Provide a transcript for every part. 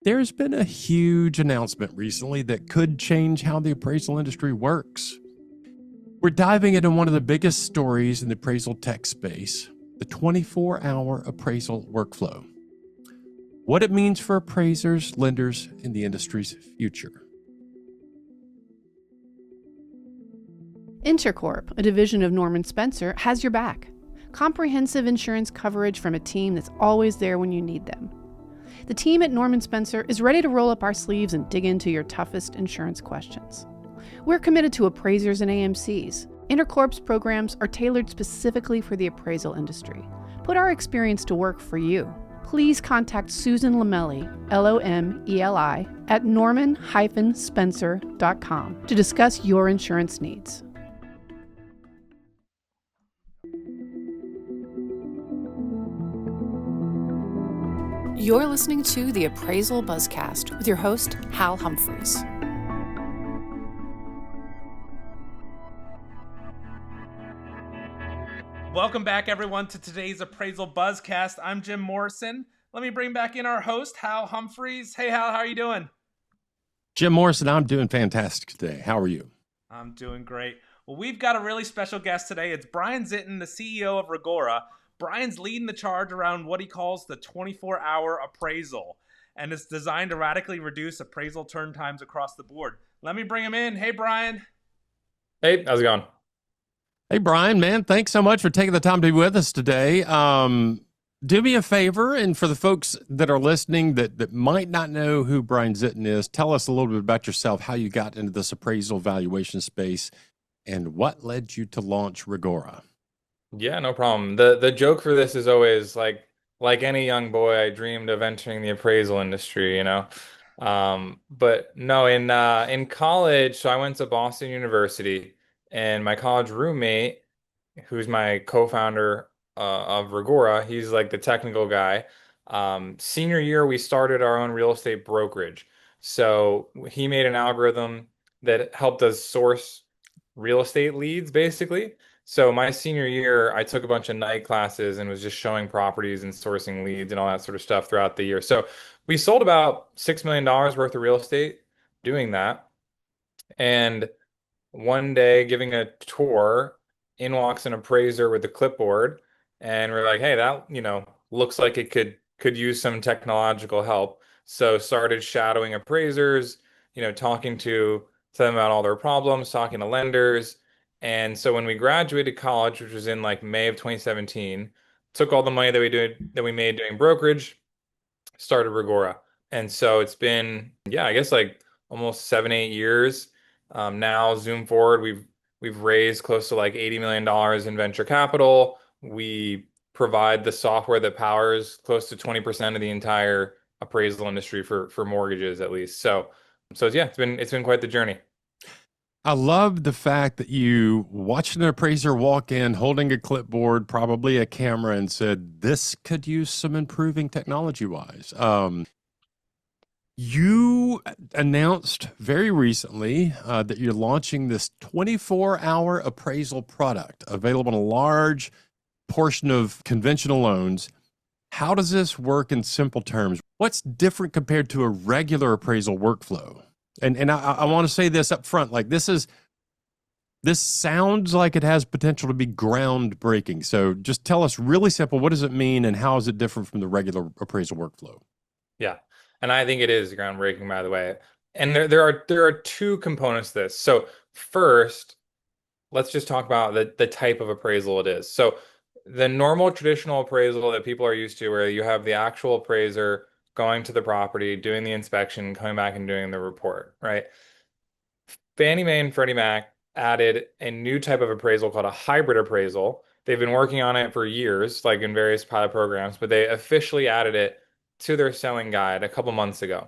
There's been a huge announcement recently that could change how the appraisal industry works. We're diving into one of the biggest stories in the appraisal tech space, the 24-hour appraisal workflow. What it means for appraisers, lenders, and the industry's future. Intercorp, a division of Norman Spencer, has your back. Comprehensive insurance coverage from a team that's always there when you need them. The team at Norman Spencer is ready to roll up our sleeves and dig into your toughest insurance questions. We're committed to appraisers and AMCs. Intercorp's programs are tailored specifically for the appraisal industry. Put our experience to work for you. Please contact Susan Lomeli, Lomeli, at norman-spencer.com to discuss your insurance needs. You're listening to the Appraisal Buzzcast with your host, Hal Humphreys. Welcome back, everyone, to today's Appraisal Buzzcast. I'm Jim Morrison. Let me bring back in our host, Hal Humphreys. Hey, Hal, how are you doing? Jim Morrison, I'm doing fantastic today. How are you? I'm doing great. Well, we've got a really special guest today. It's Brian Zitin, the CEO of Reggora. Brian's leading the charge around what he calls the 24-hour appraisal, and it's designed to radically reduce appraisal turn times across the board. Let me bring him in. Hey, Brian. Hey, how's it going? Hey, Brian, man, thanks so much for taking the time to be with us today. Do me a favor, and for the folks that are listening that might not know who Brian Zitin is, tell us a little bit about yourself, how you got into this appraisal valuation space, and what led you to launch Reggora. Yeah, no problem. The joke for this is always like any young boy, I dreamed of entering the appraisal industry, you know. But no, in college, so I went to Boston University, and my college roommate, who's my co-founder of Reggora, he's like the technical guy. Senior year, we started our own real estate brokerage. So he made an algorithm that helped us source real estate leads, basically. So my senior year, I took a bunch of night classes and was just showing properties and sourcing leads and all that sort of stuff throughout the year. So we sold about $6 million worth of real estate doing that. And one day, giving a tour, in walks an appraiser with a clipboard, and we're like, "Hey, that looks like it could use some technological help." So started shadowing appraisers, talking to them about all their problems, talking to lenders. And so when we graduated college, which was in like May of 2017, took all the money that we made doing brokerage, started Reggora. And so it's been, yeah, I guess like almost 7-8 years. Now zoom forward, we've raised close to like $80 million in venture capital. We provide the software that powers close to 20% of the entire appraisal industry for mortgages, at least. So yeah, it's been quite the journey. I love the fact that you watched an appraiser walk in holding a clipboard, probably a camera, and said, this could use some improving technology-wise. You announced very recently that you're launching this 24-hour appraisal product available in a large portion of conventional loans. How does this work in simple terms? What's different compared to a regular appraisal workflow? And I want to say this up front, like this sounds like it has potential to be groundbreaking. So just tell us really simple, what does it mean and how is it different from the regular appraisal workflow? Yeah. And I think it is groundbreaking, by the way. And there are two components to this. So first, let's just talk about the type of appraisal it is. So the normal traditional appraisal that people are used to, where you have the actual appraiser going to the property, doing the inspection, coming back and doing the report, right? Fannie Mae and Freddie Mac added a new type of appraisal called a hybrid appraisal. They've been working on it for years, like in various pilot programs, but they officially added it to their selling guide a couple months ago.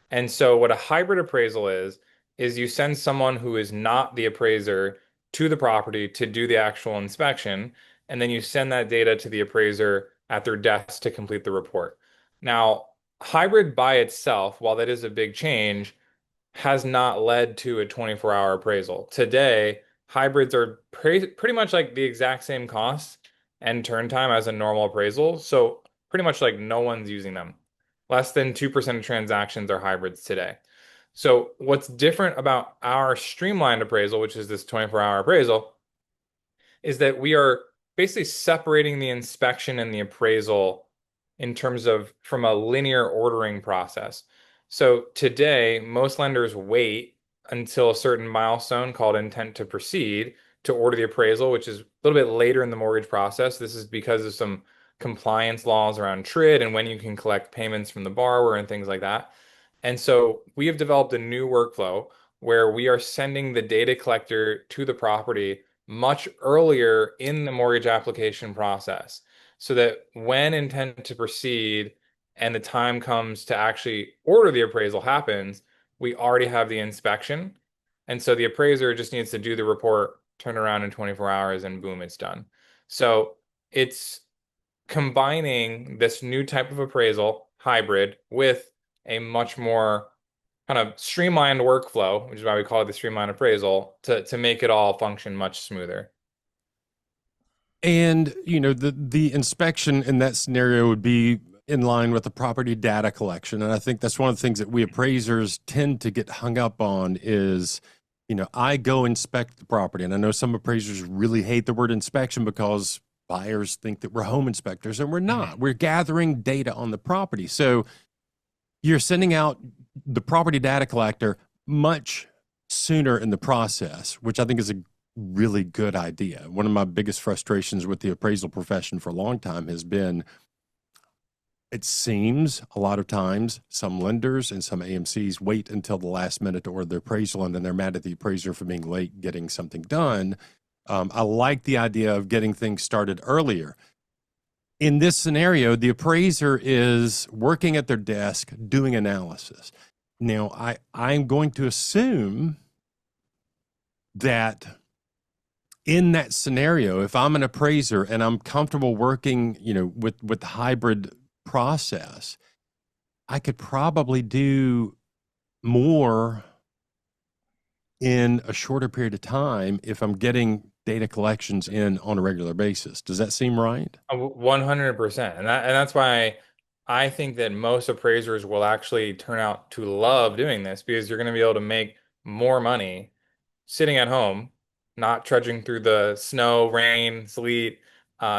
And so what a hybrid appraisal is you send someone who is not the appraiser to the property to do the actual inspection, and then you send that data to the appraiser at their desk to complete the report. Now, hybrid by itself, while that is a big change, has not led to a 24-hour appraisal. Today, hybrids are pretty much like the exact same cost and turn time as a normal appraisal. So pretty much like no one's using them. Less than 2% of transactions are hybrids today. So what's different about our streamlined appraisal, which is this 24-hour appraisal, is that we are basically separating the inspection and the appraisal in terms of from a linear ordering process. So today, most lenders wait until a certain milestone called intent to proceed to order the appraisal, which is a little bit later in the mortgage process. This is because of some compliance laws around TRID and when you can collect payments from the borrower and things like that. And so we have developed a new workflow where we are sending the data collector to the property much earlier in the mortgage application process so that when intent to proceed and the time comes to actually order the appraisal happens, we already have the inspection. And so the appraiser just needs to do the report, turn around in 24 hours, and boom, it's done. So it's combining this new type of appraisal hybrid with a much more kind of streamlined workflow, which is why we call it the streamlined appraisal, to make it all function much smoother. And, the inspection in that scenario would be in line with the property data collection. And I think that's one of the things that we appraisers tend to get hung up on is, I go inspect the property. And I know some appraisers really hate the word inspection because buyers think that we're home inspectors, and we're not. We're gathering data on the property. So you're sending out the property data collector much sooner in the process, which I think is a really good idea. One of my biggest frustrations with the appraisal profession for a long time has been, it seems a lot of times some lenders and some AMCs wait until the last minute to order their appraisal, and then they're mad at the appraiser for being late getting something done. I like the idea of getting things started earlier. In this scenario, the appraiser is working at their desk doing analysis. Now, I'm going to assume that in that scenario, if I'm an appraiser and I'm comfortable working, with the hybrid process, I could probably do more in a shorter period of time if I'm getting data collections in on a regular basis. Does that seem right? 100%. And that's why I think that most appraisers will actually turn out to love doing this because you're going to be able to make more money sitting at home, not trudging through the snow, rain, sleet,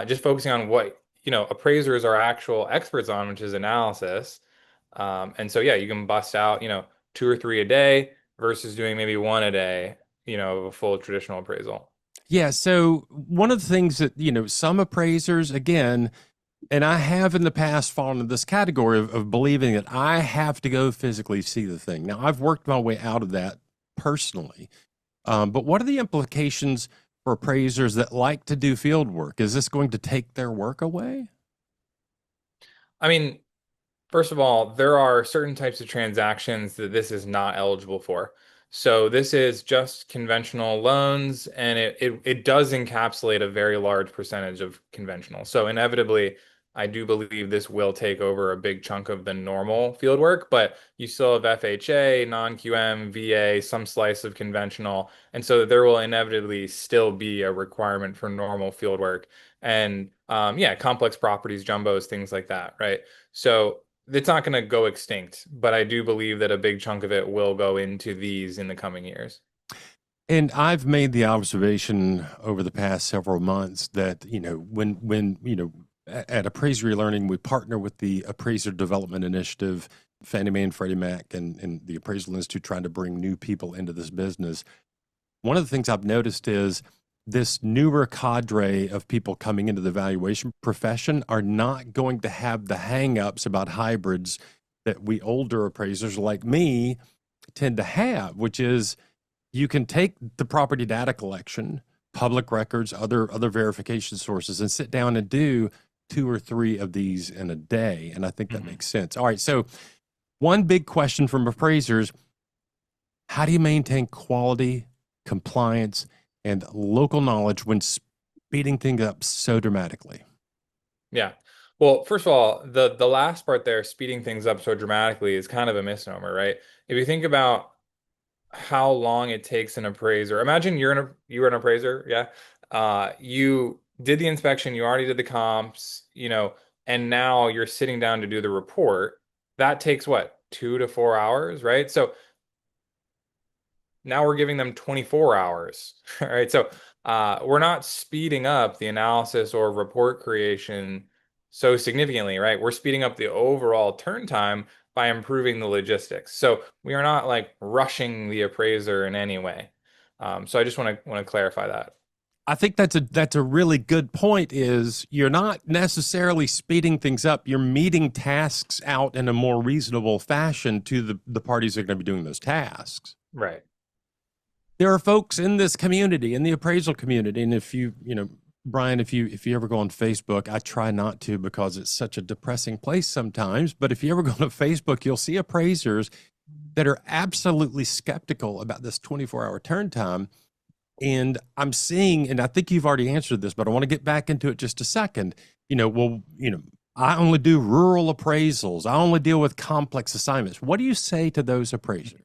just focusing on what, appraisers are actual experts on, which is analysis. And so, yeah, you can bust out, 2 or 3 a day versus doing maybe one a day, of a full traditional appraisal. Yeah. So one of the things that, some appraisers, again, and I have in the past fallen into this category of believing that I have to go physically see the thing. Now, I've worked my way out of that personally. But what are the implications for appraisers that like to do field work? Is this going to take their work away? I mean, first of all, there are certain types of transactions that this is not eligible for. So this is just conventional loans, and it does encapsulate a very large percentage of conventional. So inevitably, I do believe this will take over a big chunk of the normal field work, but you still have FHA, non-QM, VA, some slice of conventional. And so there will inevitably still be a requirement for normal field work. And yeah, complex properties, jumbos, things like that, right? So it's not going to go extinct, but I do believe that a big chunk of it will go into these in the coming years. And I've made the observation over the past several months that, when at Appraiser Learning, we partner with the Appraiser Development Initiative, Fannie Mae and Freddie Mac, and the Appraisal Institute, trying to bring new people into this business. One of the things I've noticed is this newer cadre of people coming into the valuation profession are not going to have the hangups about hybrids that we older appraisers like me tend to have, which is you can take the property data collection, public records, other verification sources, and sit down and do 2 or 3 of these in a day. And I think that makes sense. All right. So one big question from appraisers: how do you maintain quality, compliance, and local knowledge when speeding things up so dramatically? Yeah. Well, first of all, the last part there, speeding things up so dramatically, is kind of a misnomer, right? If you think about how long it takes an appraiser, imagine you were an appraiser, yeah. You did the inspection, you already did the comps, and now you're sitting down to do the report. that takes what, 2 to 4 hours, right? So now we're giving them 24 hours, right? So we're not speeding up the analysis or report creation so significantly, right? We're speeding up the overall turn time by improving the logistics. So we are not like rushing the appraiser in any way. So I just want to clarify that. I think that's a really good point. Is you're not necessarily speeding things up. You're meeting tasks out in a more reasonable fashion to the parties that are going to be doing those tasks. Right. There are folks in this community, in the appraisal community, and if Brian, if you ever go on Facebook, I try not to because it's such a depressing place sometimes. But if you ever go to Facebook, you'll see appraisers that are absolutely skeptical about this 24-hour turn time. And I'm seeing, and I think you've already answered this, but I want to get back into it just a second. I only do rural appraisals. I only deal with complex assignments. What do you say to those appraisers?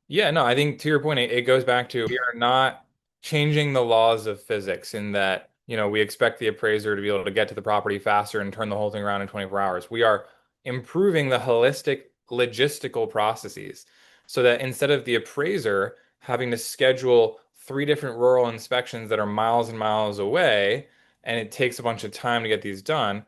Yeah, no, I think to your point, it goes back to we are not changing the laws of physics in that, we expect the appraiser to be able to get to the property faster and turn the whole thing around in 24 hours. We are improving the holistic logistical processes so that instead of the appraiser having to schedule three different rural inspections that are miles and miles away, and it takes a bunch of time to get these done,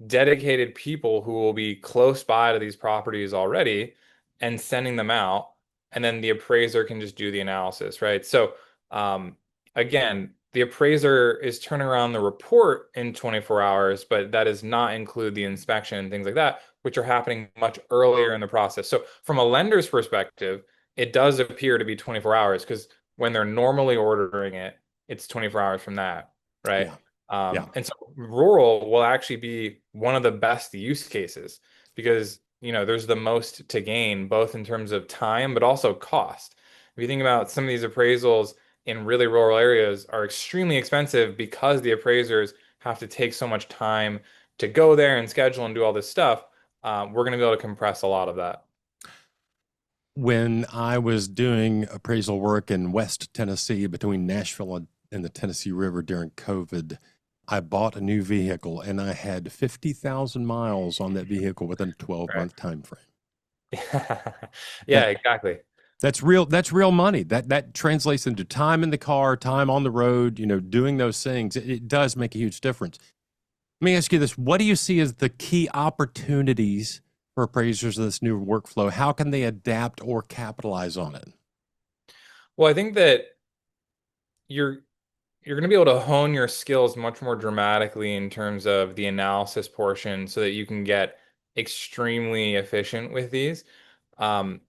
dedicated people who will be close by to these properties already and sending them out, and then the appraiser can just do the analysis, right? So again, the appraiser is turning around the report in 24 hours, but that does not include the inspection and things like that, which are happening much earlier in the process. So from a lender's perspective, it does appear to be 24 hours because when they're normally ordering it, it's 24 hours from that, right? Yeah. Yeah. And so rural will actually be one of the best use cases because there's the most to gain both in terms of time but also cost. If you think about some of these appraisals in really rural areas are extremely expensive because the appraisers have to take so much time to go there and schedule and do all this stuff. We're going to be able to compress a lot of that. When I was doing appraisal work in West Tennessee between Nashville and the Tennessee River during COVID, I bought a new vehicle and I had 50,000 miles on that vehicle within a 12-month time frame. Yeah, exactly. That's real money. That translates into time in the car, time on the road, doing those things. It does make a huge difference. Let me ask you this. What do you see as the key opportunities for appraisers of this new workflow? How can they adapt or capitalize on it? Well, I think that you're going to be able to hone your skills much more dramatically in terms of the analysis portion so that you can get extremely efficient with these. And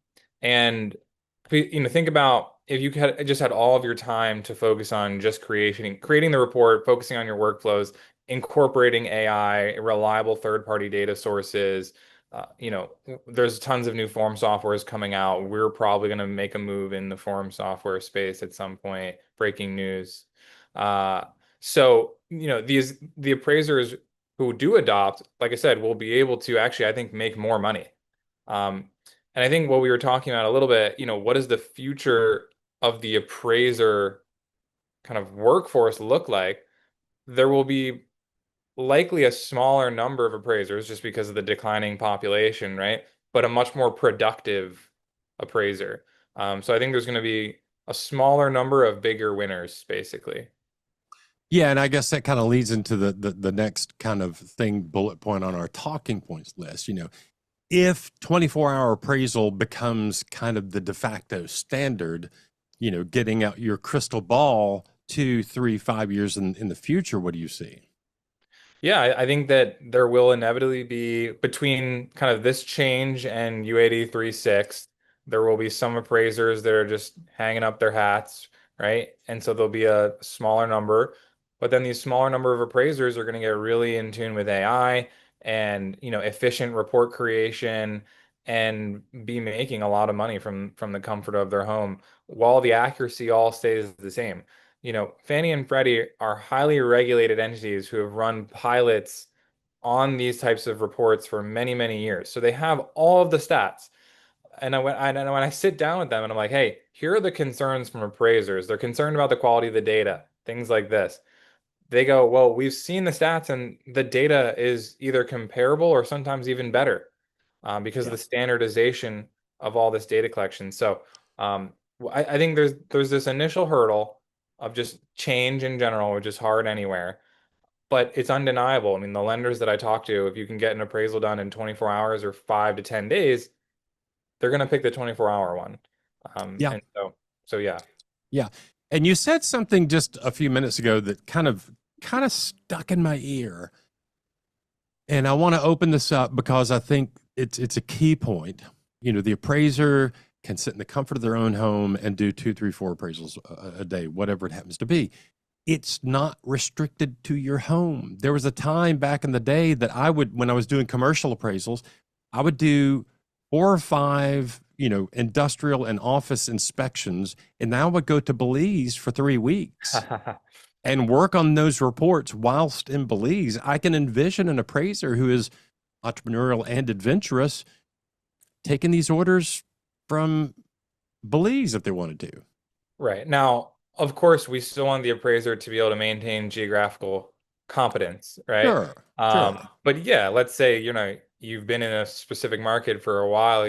think about if you just had all of your time to focus on just creating the report, focusing on your workflows, incorporating AI, reliable third-party data sources. There's tons of new form softwares coming out. We're probably going to make a move in the form software space at some point. Breaking news. So the appraisers who do adopt, like I said, will be able to actually, I think, make more money. And I think what we were talking about a little bit, what does the future of the appraiser kind of workforce look like? There will be likely a smaller number of appraisers just because of the declining population, right? But a much more productive appraiser. So I think there's going to be a smaller number of bigger winners, basically. Yeah, and I guess that kind of leads into the next kind of thing, bullet point on our talking points list. If 24-hour appraisal becomes kind of the de facto standard, getting out your crystal ball 2, 3, 5 years in the future, what do you see? Yeah, I think that there will inevitably be between kind of this change and U83.6, there will be some appraisers that are just hanging up their hats, right? And so there'll be a smaller number, but then these smaller number of appraisers are going to get really in tune with AI and, efficient report creation and be making a lot of money from the comfort of their home while the accuracy all stays the same. Fannie and Freddie are highly regulated entities who have run pilots on these types of reports for many, many years. So they have all of the stats. And when I sit down with them and I'm like, hey, here are the concerns from appraisers. They're concerned about the quality of the data, things like this. They go, well, we've seen the stats and the data is either comparable or sometimes even better. because of Yeah. the standardization of all this data collection. So I think there's this initial hurdle of just change in general, which is hard anywhere, but it's undeniable. I mean, the lenders that I talk to, if you can get an appraisal done in 24 hours or 5 to 10 days, they're going to pick the 24-hour one. Yeah. And so yeah. Yeah. And you said something just a few minutes ago that kind of stuck in my ear. And I want to open this up because I think it's a key point. You know, the appraiser can sit in the comfort of their own home and do 2, 3, 4 appraisals a day, whatever it happens to be. It's not restricted to your home. There was a time back in the day that when I was doing commercial appraisals, I would do 4 or 5, industrial and office inspections, and I would go to Belize for 3 weeks and work on those reports whilst in Belize. I can envision an appraiser who is entrepreneurial and adventurous taking these orders from Belize if they wanted to. Right. Now, of course, we still want the appraiser to be able to maintain geographical competence, right? Sure, sure. But yeah, let's say, you've been in a specific market for a while,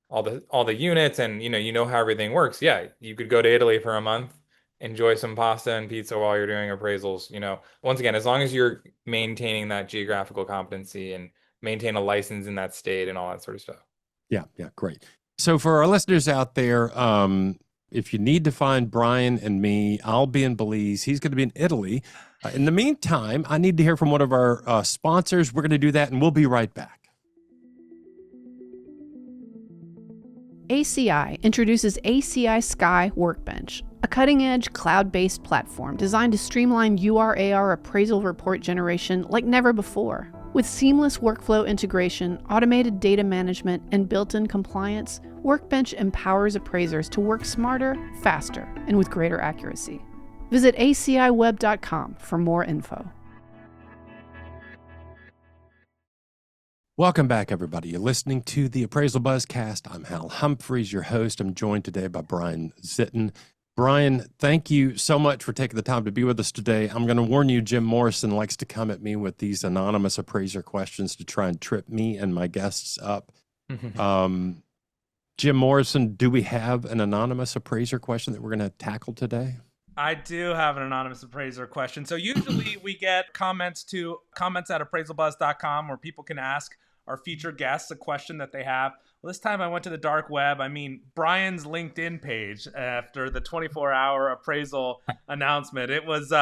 all the units and you know how everything works. Yeah, you could go to Italy for a month, enjoy some pasta and pizza while you're doing appraisals. Once again, as long as you're maintaining that geographical competency and maintain a license in that state and all that sort of stuff. Yeah, great. So for our listeners out there, if you need to find Brian and me, I'll be in Belize. He's going to be in Italy. In the meantime, I need to hear from one of our sponsors. We're going to do that, and we'll be right back. ACI introduces ACI Sky Workbench, a cutting-edge cloud-based platform designed to streamline UR/AR appraisal report generation like never before. With seamless workflow integration, automated data management, and built-in compliance, Workbench empowers appraisers to work smarter, faster, and with greater accuracy. Visit aciweb.com for more info. Welcome back, everybody. You're listening to the Appraisal Buzzcast. I'm Hal Humphreys, your host. I'm joined today by Brian Zitin. Brian, thank you so much for taking the time to be with us today. I'm going to warn you, Jim Morrison likes to come at me with these anonymous appraiser questions to try and trip me and my guests up. Jim Morrison, do we have an anonymous appraiser question that we're going to tackle today? I do have an anonymous appraiser question. So usually we get comments at appraisalbuzz.com where people can ask our featured guests a question that they have. Well, this time I went to the dark web. I mean, Brian's LinkedIn page after the 24-hour appraisal announcement. It was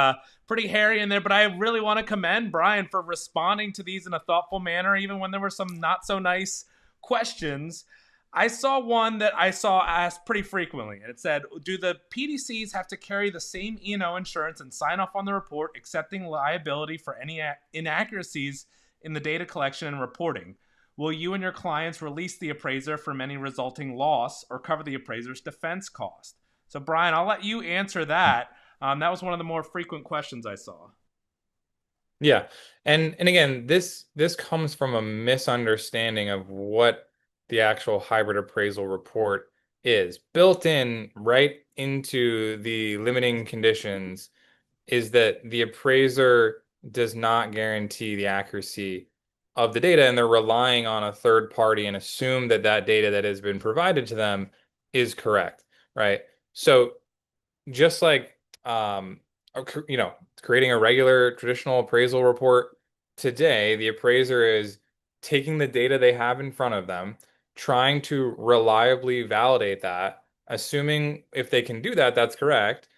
pretty hairy in there, but I really want to commend Brian for responding to these in a thoughtful manner, even when there were some not so nice questions. I saw one that I saw asked pretty frequently, and it said, do the PDCs have to carry the same E&O insurance and sign off on the report, accepting liability for any inaccuracies in the data collection and reporting? Will you and your clients release the appraiser from any resulting loss or cover the appraiser's defense cost? So, Brian, I'll let you answer that. That was one of the more frequent questions I saw. Yeah. And again, this comes from a misunderstanding of what the actual hybrid appraisal report is. Built in right into the limiting conditions is that the appraiser does not guarantee the accuracy of the data, and they're relying on a third party and assume that that data that has been provided to them is correct, right? So just like creating a regular traditional appraisal report today, the appraiser is taking the data they have in front of them, trying to reliably validate that, assuming if they can do that, that's correct,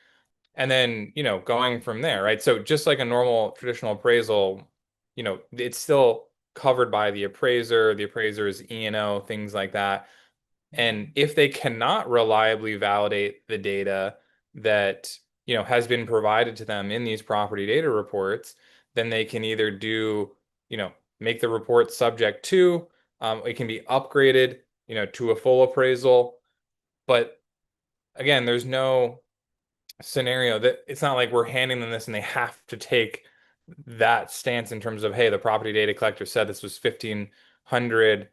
and then going from there, right? So just like a normal traditional appraisal, it's still covered by the appraiser's E&O, things like that. And if they cannot reliably validate the data that has been provided to them in these property data reports, then they can either do make the report subject to it can be upgraded to a full appraisal. But again, there's no scenario that it's not like we're handing them this and they have to take that stance in terms of, hey, the property data collector said this was 1,500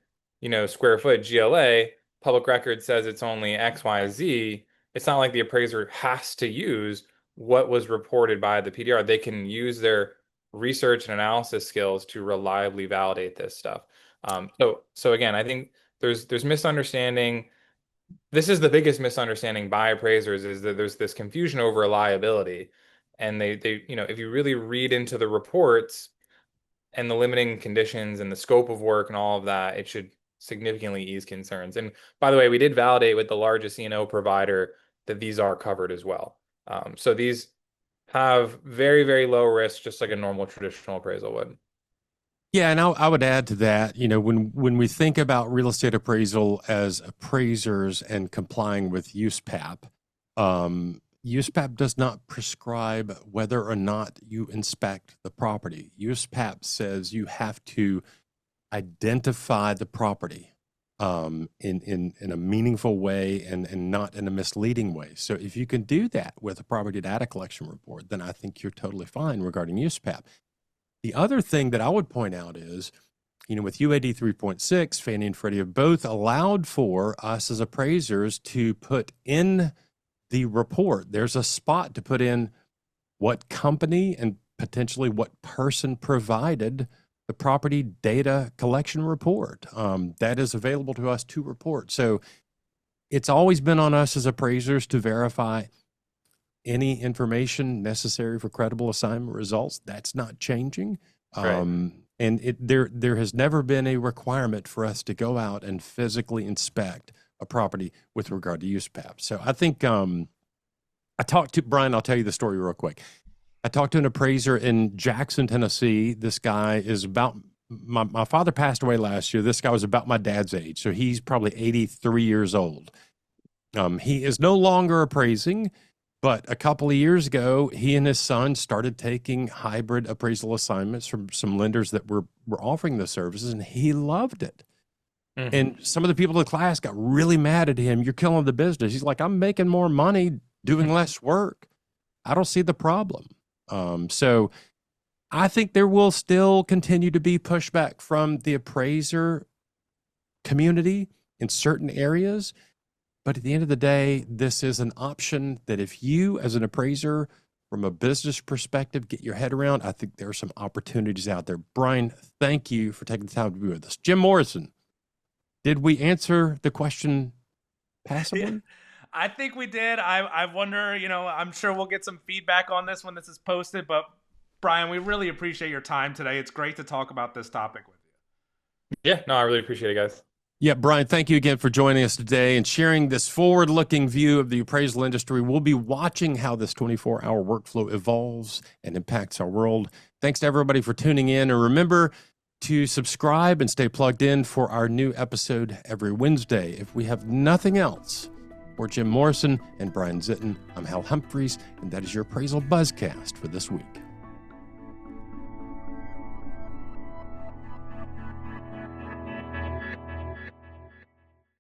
square foot GLA, public record says it's only XYZ. It's not like the appraiser has to use what was reported by the PDR. They can use their research and analysis skills to reliably validate this stuff. So again, I think there's misunderstanding. This is the biggest misunderstanding by appraisers, is that there's this confusion over liability. And if you really read into the reports and the limiting conditions and the scope of work and all of that, it should significantly ease concerns. And by the way, we did validate with the largest E&O provider that these are covered as well. So these have very, very low risk, just like a normal traditional appraisal would. Yeah, and I would add to that, when we think about real estate appraisal as appraisers and complying with USPAP, USPAP does not prescribe whether or not you inspect the property. USPAP says you have to identify the property in a meaningful way and not in a misleading way. So if you can do that with a property data collection report, then I think you're totally fine regarding USPAP. The other thing that I would point out is, with UAD 3.6, Fannie and Freddie have both allowed for us as appraisers to put in the report. There's a spot to put in what company and potentially what person provided the property data collection report. That is available to us to report. So it's always been on us as appraisers to verify any information necessary for credible assignment results. That's not changing. Right. And there has never been a requirement for us to go out and physically inspect a property with regard to USPAP. So I think I talked to Brian. I'll tell you the story real quick. I talked to an appraiser in Jackson, Tennessee. This guy is about my father passed away last year. This guy was about my dad's age, so he's probably 83 years old. He is no longer appraising. But a couple of years ago, he and his son started taking hybrid appraisal assignments from some lenders that were offering the services, and he loved it. Mm-hmm. And some of the people in the class got really mad at him. You're killing the business. He's like, I'm making more money doing less work. I don't see the problem. So I think there will still continue to be pushback from the appraiser community in certain areas. But at the end of the day, this is an option that if you, as an appraiser, from a business perspective, get your head around, I think there are some opportunities out there. Brian, thank you for taking the time to be with us. Jim Morrison, did we answer the question passably? I think we did. I wonder, I'm sure we'll get some feedback on this when this is posted. But Brian, we really appreciate your time today. It's great to talk about this topic with you. Yeah, no, I really appreciate it, guys. Yeah, Brian, thank you again for joining us today and sharing this forward-looking view of the appraisal industry. We'll be watching how this 24-hour workflow evolves and impacts our world. Thanks to everybody for tuning in. And remember to subscribe and stay plugged in for our new episode every Wednesday. If we have nothing else, for Jim Morrison and Brian Zitin, I'm Hal Humphreys, and that is your Appraisal Buzzcast for this week.